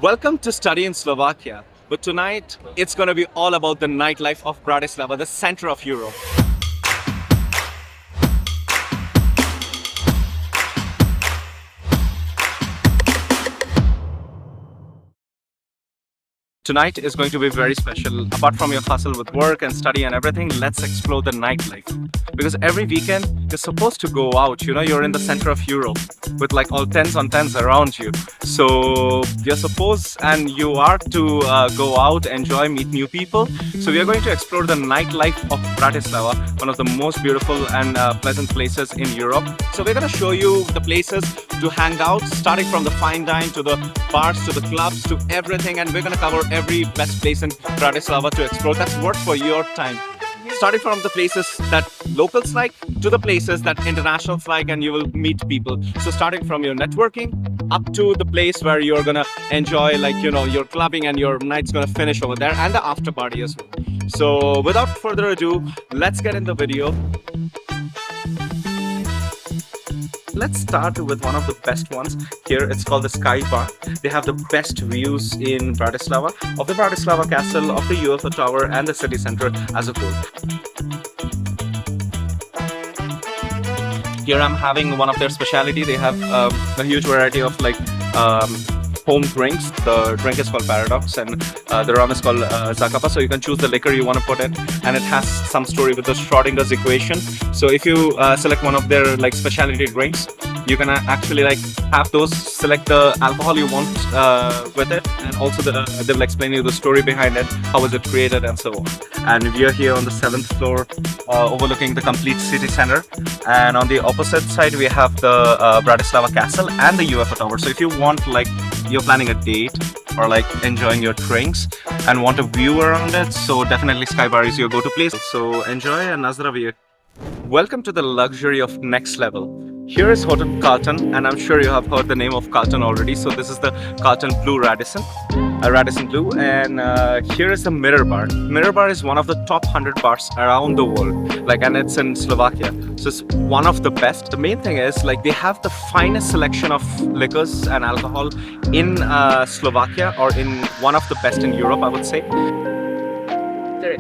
Welcome to Study in Slovakia, but tonight it's going to be all about the nightlife of Bratislava, the center of Europe. Tonight is going to be very special. Apart from your hustle with work and study and everything, let's explore the nightlife. Because every weekend you're supposed to go out, you're in the center of Europe with like all tens on tens around you. So you're supposed and you are to go out, enjoy, meet new people. So we are going to explore the nightlife of Bratislava, one of the most beautiful and pleasant places in Europe. So we're going to show you the places to hang out, starting from the fine dine to the bars, to the clubs, to everything. And we're going to cover every best place in Bratislava to explore that's worth for your time. Starting from the places that locals like to the places that internationals like, and you will meet people. So starting from your networking up to the place where you're gonna enjoy your clubbing and your night's gonna finish over there, and the after party as well. So without further ado, let's get in the video. Let's start with one of the best ones here. It's called the Sky Bar. They have the best views in Bratislava, of the Bratislava Castle, of the Eurovea Tower and the city center as a whole. Here I'm having one of their specialty. They have a huge variety of home drinks. The drink is called Paradox and the rum is called Zacapa. So you can choose the liquor you want to put in, and it has some story with the Schrodinger's equation. So if you select one of their specialty drinks, you can actually have those, select the alcohol you want with it, and also they will explain you the story behind it, how was it created and so on. And we are here on the 7th floor overlooking the complete city center, and on the opposite side we have the Bratislava Castle and the Eurovea Tower. So if you want you're planning a date or enjoying your drinks and want a view around it, so definitely Sky Bar is your go-to place. So enjoy and Nazdravie. Welcome to the luxury of next level. Here is Hotel Carlton, and I'm sure you have heard the name of Carlton already. So this is the Carlton Blue Radisson Blue, and here is the Mirror Bar. Mirror Bar is one of the top 100 bars around the world, and it's in Slovakia. So it's one of the best. The main thing is they have the finest selection of liquors and alcohol in Slovakia, or in one of the best in Europe, I would say.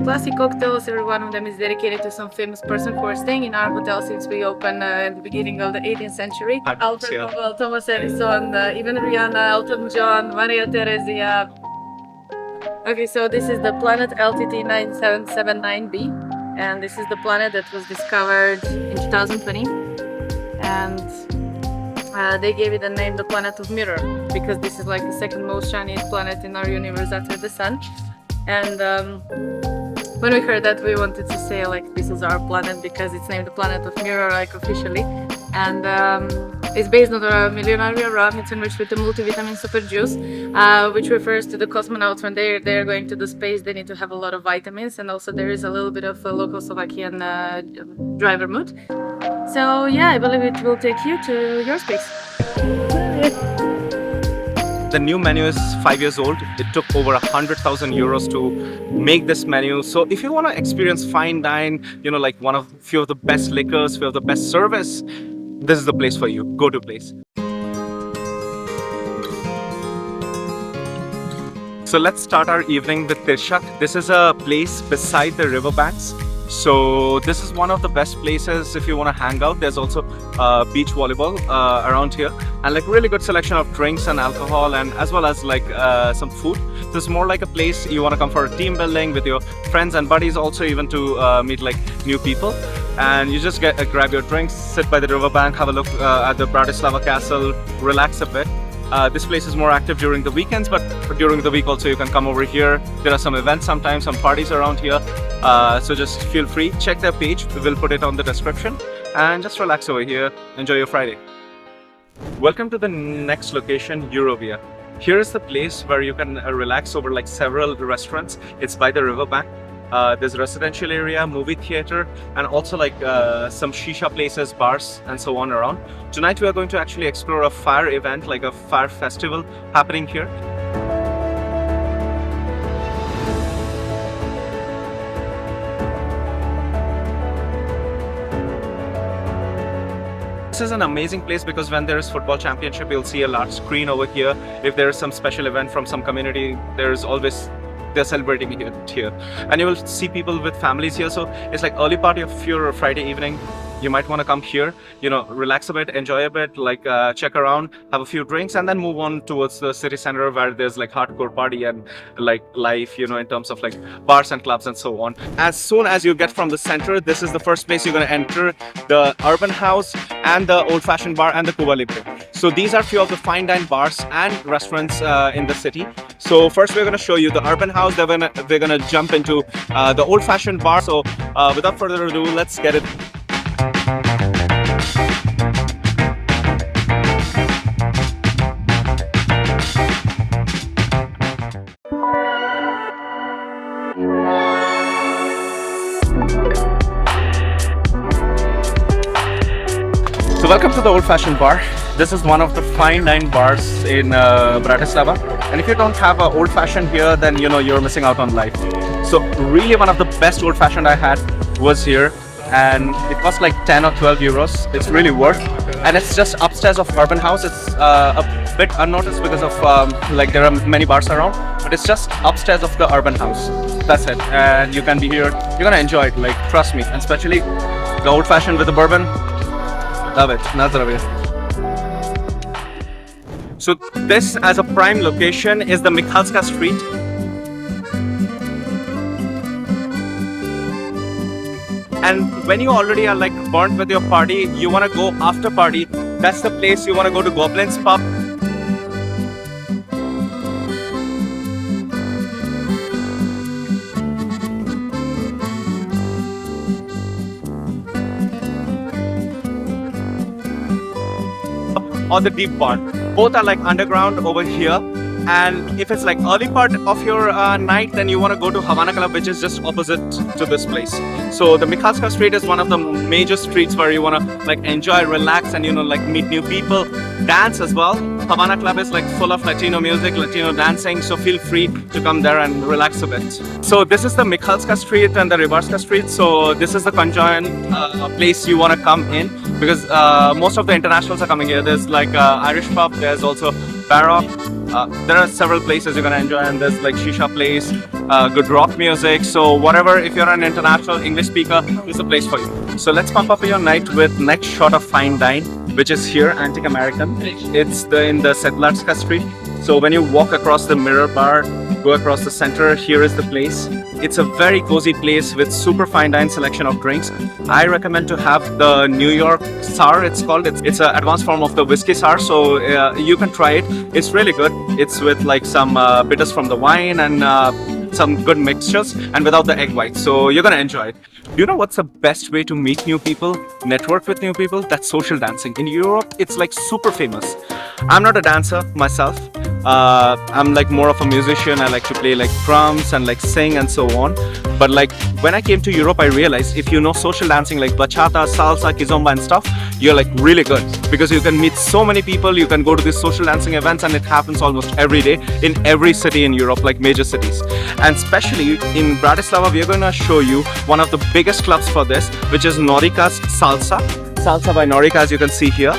Classic cocktails, every one of them is dedicated to some famous person who are staying in our hotel since we opened at the beginning of the 18th century. Alfred Nobel, Thomas Edison, even Rihanna, Elton John, Maria Theresia. Okay, so this is the planet LTT 9779b, and this is the planet that was discovered in 2020. And they gave it the name the planet of mirror, because this is the second most shiniest planet in our universe after the sun. And when we heard that, we wanted to say this is our planet because it's named the planet of mirror officially. And it's based on the millenary rum. It's enriched with the multivitamin super juice, which refers to the cosmonauts when they're going to the space. They need to have a lot of vitamins, and also there is a little bit of a local Slovakian dry vermouth. So yeah, I believe it will take you to your space. The new menu is 5 years old. It took over 100,000 euros to make this menu. So if you want to experience fine dine, few of the best liquors, few of the best service, this is the place for you. Go-to place. So let's start our evening with Tyrš&aacute. This is a place beside the riverbanks. So this is one of the best places if you want to hang out. There's also beach volleyball around here, and really good selection of drinks and alcohol, and as well as some food. This is more like a place you want to come for a team building with your friends and buddies, also even to meet new people. And you just grab your drinks, sit by the riverbank, have a look at the Bratislava Castle, relax a bit. This place is more active during the weekends, but during the week also you can come over here. There are some events sometimes, some parties around here. So just feel free, check their page. We will put it on the description, and just relax over here. Enjoy your Friday. Welcome to the next location, Eurovea. Here is the place where you can relax over several restaurants. It's by the riverbank. There's a residential area, movie theater, and also some shisha places, bars, and so on around. Tonight we are going to actually explore a fire event, a fire festival happening here. This is an amazing place because when there is football championship, you'll see a large screen over here. If there is some special event from some community, there's always they're celebrating it here, and you will see people with families here. So it's like early party of your Friday evening. You might want to come here, you know, relax a bit, enjoy a bit, like check around, have a few drinks, and then move on towards the city center where there's like hardcore party and like life, you know, in terms of like bars and clubs and so on. As soon as you get from the center, this is the first place you're going to enter, the Urban House and the Old Fashioned Bar and the Cuba Libre. So these are few of the fine dine bars and restaurants in the city. So first we're going to show you the Urban House, then we're going to jump into the Old Fashioned Bar. So without further ado, let's get it. So welcome to the Old Fashioned Bar. This is one of the fine dine bars in Bratislava. And if you don't have an old fashioned here, then you know you're missing out on life. So really one of the best old fashioned I had was here. And it cost like 10 or 12 euros. It's really worth. And it's just upstairs of Urban House. It's a bit unnoticed because of like there are many bars around. But it's just upstairs of the Urban House. That's it. And you can be here. You're gonna enjoy it. Like trust me. And especially the old fashioned with the bourbon. Love it. Nazarabia. So this as a prime location is the Michalska Street. And when you already are like burnt with your party, you want to go after party. That's the place you want to go to, Goblin's Pub. Or the Deep Barn. Both are like underground over here. And if it's like early part of your night, then you want to go to Havana Club, which is just opposite to this place. So the Michalska Street is one of the major streets where you want to like enjoy, relax, and you know like meet new people, dance as well. Havana Club is like full of Latino music, Latino dancing, so feel free to come there and relax a bit. So this is the Michalska Street and the Riverside Street. So this is the conjoined place you want to come in because most of the internationals are coming here. There's like Irish pub, there's also Baroque. There are several places you're gonna enjoy, and there's like shisha place, good rock music. So whatever, if you're an international English speaker, this is a place for you. So let's pump up your night with next shot of fine dine, which is here, Antique American. It's in the Sedlarska Street. So when you walk across the mirror bar, go across the center, here is the place. It's a very cozy place with super fine dine selection of drinks. I recommend to have the New York Sour, it's called. It's an advanced form of the whiskey sour, so you can try it. It's really good. It's with like some bitters from the wine and some good mixtures and without the egg white. So you're gonna enjoy it. Do you know what's the best way to meet new people, network with new people? That's social dancing. In Europe, it's like super famous. I'm not a dancer myself. I'm like more of a musician. I like to play like drums and like sing and so on. But like when I came to Europe, I realized if you know social dancing like bachata, salsa, kizomba and stuff, you're like really good because you can meet so many people. You can go to these social dancing events and it happens almost every day in every city in Europe, like major cities. And especially in Bratislava, we are going to show you one of the biggest clubs for this, which is Norika's Salsa. Salsa by Norika, as you can see here.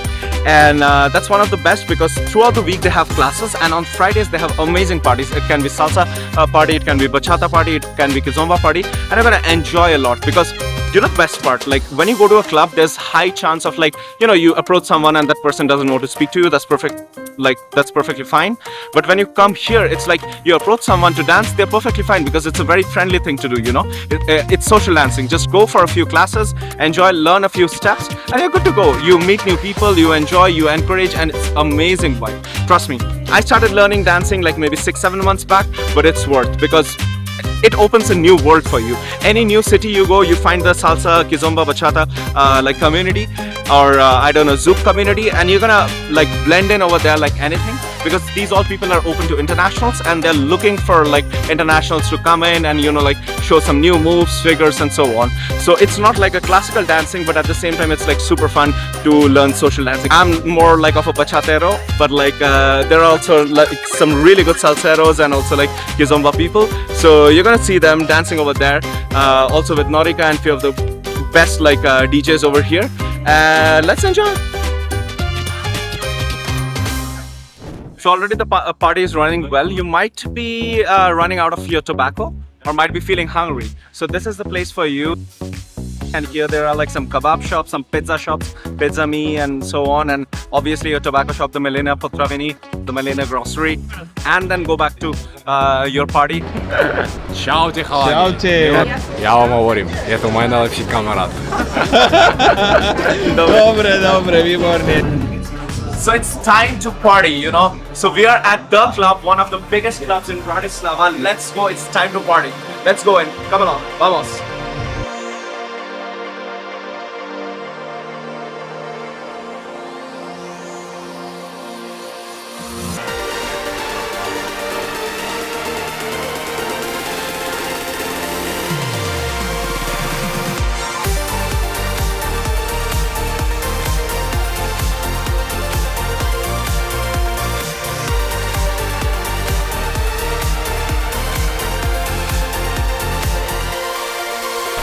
And that's one of the best because throughout the week they have classes, and on Fridays they have amazing parties. It can be salsa party, it can be bachata party, it can be kizomba party, and I'm gonna enjoy a lot because you know the best part, like when you go to a club, there's high chance of like, you know, you approach someone and that person doesn't know to speak to you. That's perfect, like that's perfectly fine. But when you come here, it's like you approach someone to dance, they're perfectly fine because it's a very friendly thing to do, you know. It's social dancing. Just go for a few classes, enjoy, learn a few steps, and you're good to go. You meet new people, you enjoy, you encourage, and it's amazing vibe. Trust me, I started learning dancing like maybe 6-7 months back, but it's worth because it opens a new world for you. Any new city you go, you find the salsa, kizomba, bachata like community, or I don't know, zouk community, and you're gonna like blend in over there like anything because these all people are open to internationals and they're looking for like internationals to come in and, you know, like show some new moves, figures and so on. So it's not like a classical dancing, but at the same time it's like super fun to learn social dancing. I'm more like of a bachatero, but like there are also like some really good salseros and also like kizomba people. So you're gonna see them dancing over there, also with Norika and few of the best like DJs over here. Let's enjoy. So already the party is running well. You might be running out of your tobacco or might be feeling hungry. So this is the place for you. And here there are like some kebab shops, some pizza shops, Pizza Me and so on. And obviously your tobacco shop, the Milena Potravini, the Milena Grocery. And then go back to your party. Čaute chalani. Čaute. Ja vám hovorím, je to môj najlepší kamarát. Dobre, výborne. So it's time to party, you know. So we are at the club, one of the biggest clubs in Bratislava. Let's go, it's time to party. Let's go in, come along, vamos.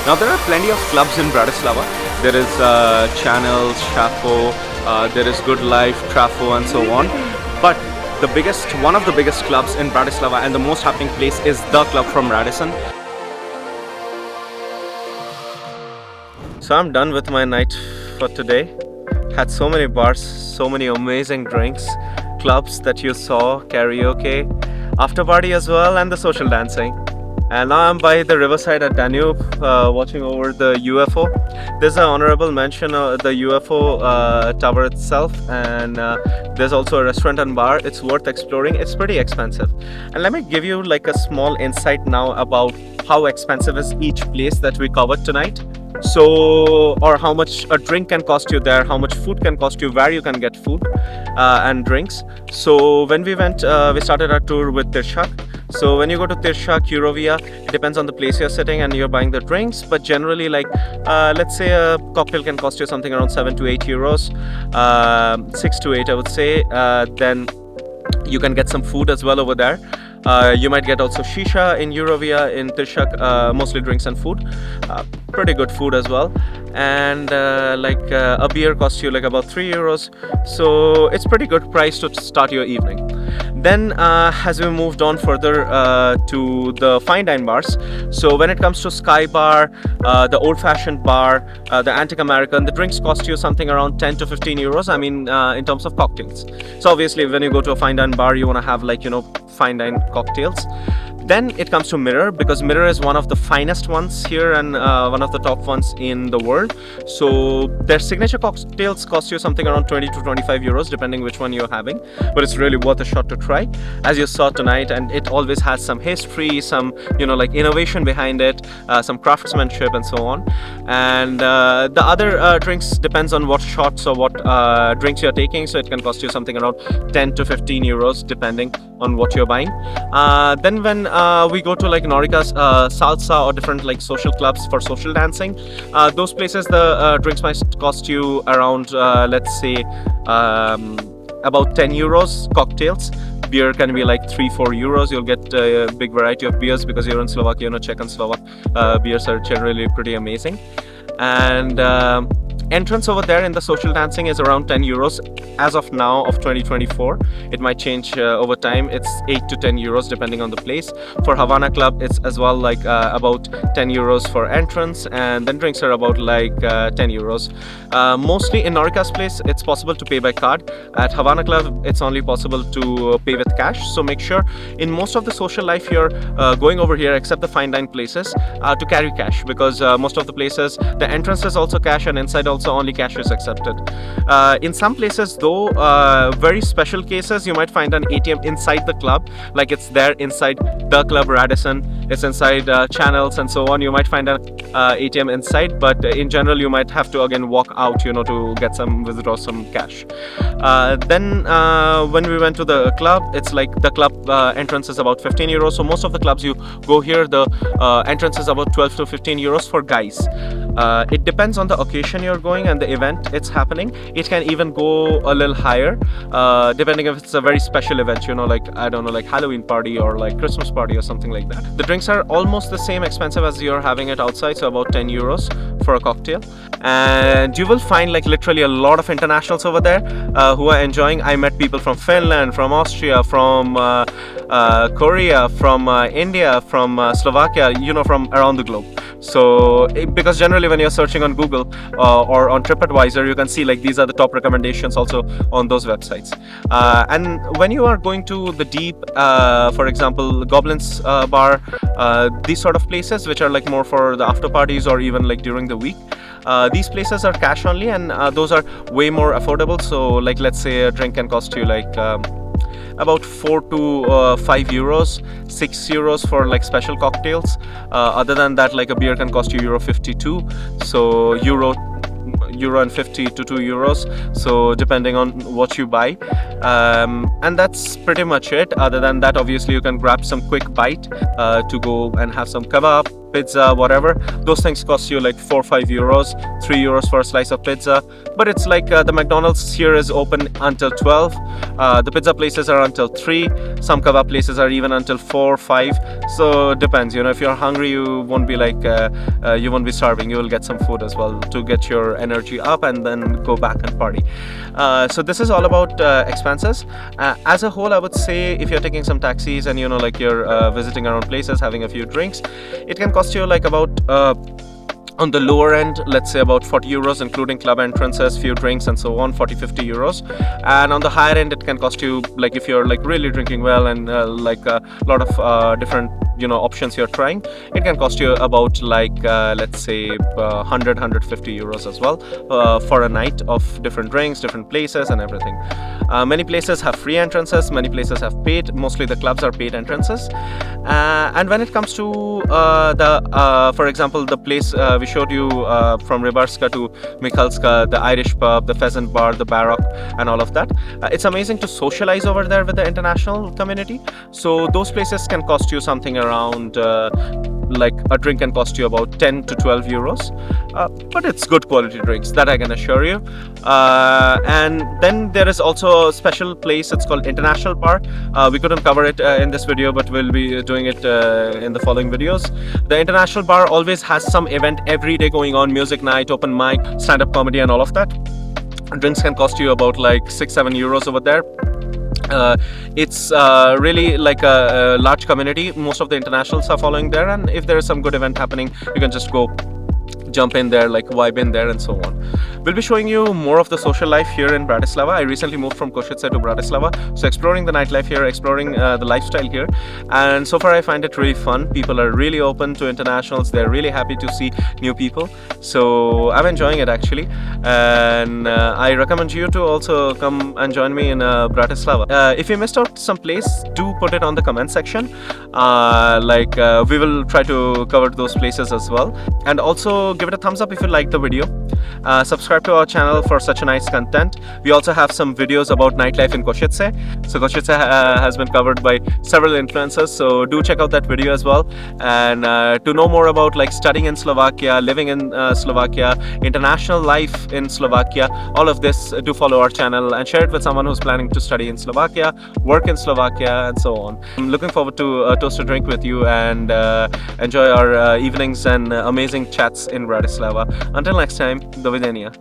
Now there are plenty of clubs in Bratislava. There is Channels, Chapo, there is Good Life, Trafo and so on. But one of the biggest clubs in Bratislava and the most happening place is the club from Radisson. So I'm done with my night for today. Had so many bars, so many amazing drinks, clubs that you saw, karaoke, after party as well, and the social dancing. And now I'm by the Riverside at Danube, watching over the UFO. There's an honorable mention of the UFO tower itself, and there's also a restaurant and bar. It's worth exploring. It's pretty expensive. And let me give you like a small insight now about how expensive is each place that we covered tonight. So, or how much a drink can cost you there, how much food can cost you, where you can get food and drinks. So when we went, we started our tour with Tyrš&aacute. So when you go to Tyrš&aacute, Eurovea, it depends on the place you're sitting and you're buying the drinks. But generally, like let's say a cocktail can cost you something around 7 to 8 euros, 6 to 8 I would say. Then you can get some food as well over there. You might get also shisha in Eurovea, in Tyrš&aacute, mostly drinks and food. Pretty good food as well. And a beer costs you like about 3 euros. So it's pretty good price to start your evening. Then as we moved on further to the fine dine bars, so when it comes to Sky Bar, the old-fashioned bar, the Antique American, the drinks cost you something around 10 to 15 euros, I mean in terms of cocktails. So obviously when you go to a fine dine bar, you want to have like, you know, fine dine cocktails. Then it comes to Mirror, because Mirror is one of the finest ones here and one of the top ones in the world. So their signature cocktails cost you something around 20 to 25 euros depending which one you're having, but it's really worth a shot to try, as you saw tonight. And it always has some history, some, you know, like innovation behind it, some craftsmanship and so on. And the other drinks depends on what shots or what drinks you're taking, so it can cost you something around 10 to 15 euros depending on what you're buying. Then when we go to like Norica's salsa or different like social clubs for social dancing, those places the drinks might cost you around let's say about 10 euros cocktails. Beer can be like 3-4 euros. You'll get a big variety of beers because you're in Slovakia, you know, Czech and Slovak beers are generally pretty amazing. And entrance over there in the social dancing is around 10 euros as of now of 2024. It might change over time. It's 8 to 10 euros depending on the place. For Havana Club, it's as well like about 10 euros for entrance, and then drinks are about like 10 euros. Mostly in Norica's place, it's possible to pay by card. At Havana Club, it's only possible to pay with cash. So make sure in most of the social life you're going over here, except the fine dine places, to carry cash, because most of the places, the entrance is also cash and inside also only cash is accepted. In some places though, very special cases, you might find an ATM inside the club, like it's there inside the club Radisson, it's inside Channels and so on. You might find an ATM inside, but in general you might have to again walk out, you know, to get some, withdraw some cash. Then when we went to the club, it's like the club entrance is about 15 euros. So most of the clubs you go here, the entrance is about 12 to 15 euros for guys. It depends on the occasion you're going and the event it's happening. It can even go a little higher, depending if it's a very special event, you know, like, I don't know, like Halloween party or like Christmas party or something like that. The drinks are almost the same expensive as you're having it outside, so about 10 euros for a cocktail, and you will find like literally a lot of internationals over there who are enjoying. I met people from Finland, from Austria, from Korea, from India, from Slovakia, you know, from around the globe. So because generally when you're searching on Google or on TripAdvisor, you can see like these are the top recommendations also on those websites. And when you are going to the deep, for example, Goblin's bar, these sort of places which are like more for the after parties or even like during the week, these places are cash only, and those are way more affordable. So like let's say a drink can cost you like about 4 to 5 euros, 6 euros for like special cocktails. Other than that, like a beer can cost you euro 52, so euro and 50 to 2 euros, so depending on what you buy. And that's pretty much it. Other than that, obviously you can grab some quick bite to go and have some kebab, pizza, whatever. Those things cost you like 4 or 5 euros, 3 euros for a slice of pizza. But it's like the McDonald's here is open until 12. The pizza places are until 3. Some kebab places are even until 4 or 5. So it depends, you know, if you're hungry, you won't be like you won't be starving. You will get some food as well to get your energy up and then go back and party. So this is all about expenses. As a whole, I would say if you're taking some taxis and, you know, like you're visiting around places, having a few drinks, it can cost you like about on the lower end, let's say about 40 euros including club entrances, few drinks and so on, 40-50 euros. And on the higher end, it can cost you, like if you're like really drinking well and like a lot of different, you know, options you're trying, it can cost you about like let's say 100-150 euros as well for a night of different drinks, different places and everything. Many places have free entrances, many places have paid. Mostly the clubs are paid entrances. And when it comes to for example, the place we showed you from Riverside to Michalska, the Irish pub, the Pheasant Bar, the Baroque and all of that, it's amazing to socialize over there with the international community. So those places can cost you something around like a drink can cost you about 10 to 12 euros, but it's good quality drinks, that I can assure you. And then there is also a special place, it's called International Bar. We couldn't cover it in this video, but we'll be doing it in the following videos. The International Bar always has some event every day going on, music night, open mic, stand-up comedy and all of that. Drinks can cost you about like 6-7 euros over there. It's really like a large community. Most of the internationals are following there, and if there is some good event happening, you can just go jump in there, like vibe in there and so on. We'll be showing you more of the social life here in Bratislava. I recently moved from Košice to Bratislava, so exploring the nightlife here, exploring the lifestyle here, and so far I find it really fun. People are really open to internationals, they're really happy to see new people, so I'm enjoying it actually. And I recommend you to also come and join me in Bratislava. If you missed out some place, do put it on the comment section. We will try to cover those places as well. And also give it a thumbs up if you liked the video. Subscribe to our channel for such a nice content. We also have some videos about nightlife in Košice. So Košice has been covered by several influencers, so do check out that video as well. And to know more about like studying in Slovakia, living in Slovakia, international life in Slovakia, all of this, do follow our channel and share it with someone who's planning to study in Slovakia, work in Slovakia and so on. I'm looking forward to toast a drink with you and enjoy our evenings and amazing chats in Bratislava. Until next time, do videnia.